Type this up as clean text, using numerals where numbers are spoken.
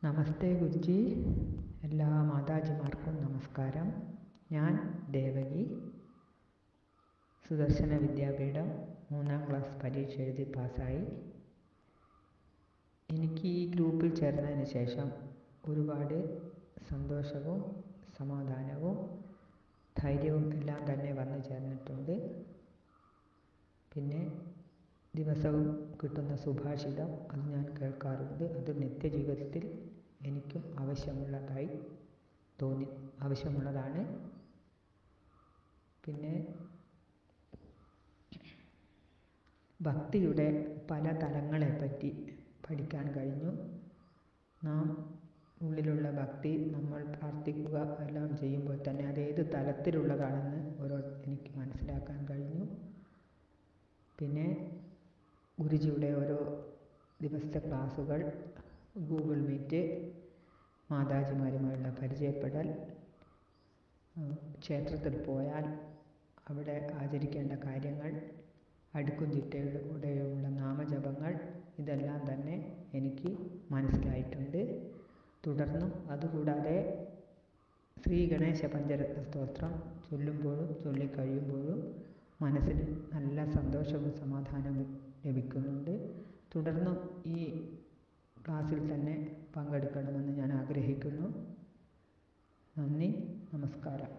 നമസ്തേ ഗുരുജി. എല്ലാ മാതാജിമാർക്കും നമസ്കാരം. ഞാൻ ദേവകി, സുദർശന വിദ്യാപീഠം 3ാം ക്ലാസ് പരീക്ഷ എഴുതി പാസ്സായി. എനിക്ക് ഈ ഗ്രൂപ്പിൽ ചേർന്നതിന് ശേഷം ഒരുപാട് സന്തോഷവും സമാധാനവും ധൈര്യവും എല്ലാം തന്നെ വന്നു ചേർന്നിട്ടുണ്ട്. പിന്നെ ദിവസവും കിട്ടുന്ന സുഭാഷിതം അത് ഞാൻ കേൾക്കാറുണ്ട്. അത് നിത്യജീവിതത്തിൽ എനിക്കും ആവശ്യമുള്ളതാണ്. പിന്നെ ഭക്തിയുടെ പല തലങ്ങളെപ്പറ്റി പഠിക്കാൻ കഴിഞ്ഞു. നാം ഉള്ളിലുള്ള ഭക്തി നമ്മൾ പ്രാർത്ഥിക്കുക എല്ലാം ചെയ്യുമ്പോൾ തന്നെ അത് ഏത് തലത്തിലുള്ളതാണെന്ന് എനിക്ക് മനസ്സിലാക്കാൻ കഴിഞ്ഞു. പിന്നെ ഗുരുജിയുടെ ഓരോ ദിവസത്തെ ക്ലാസ്സുകൾ, ഗൂഗിൾ മീറ്റ്, മാതാജിമാരുമായുള്ള പരിചയപ്പെടൽ, ക്ഷേത്രത്തിൽ പോയാൽ അവിടെ ആചരിക്കേണ്ട കാര്യങ്ങൾ, അടുക്കും ചിട്ടയോടെയുള്ള നാമജപങ്ങൾ, ഇതെല്ലാം തന്നെ എനിക്ക് മനസ്സിലായിട്ടുണ്ട്. തുടർന്നും അതുകൂടാതെ ശ്രീ ഗണേശ പഞ്ചരത്ന സ്തോത്രം ചൊല്ലുമ്പോഴും ചൊല്ലിക്കഴിയുമ്പോഴും മനസ്സിന് നല്ല സന്തോഷവും സമാധാനവും ലഭിക്കുന്നുണ്ട്. തുടർന്നും ഈ ക്ലാസ്സിൽ തന്നെ പങ്കെടുക്കണമെന്ന് ഞാൻ ആഗ്രഹിക്കുന്നു. നന്ദി, നമസ്കാരം.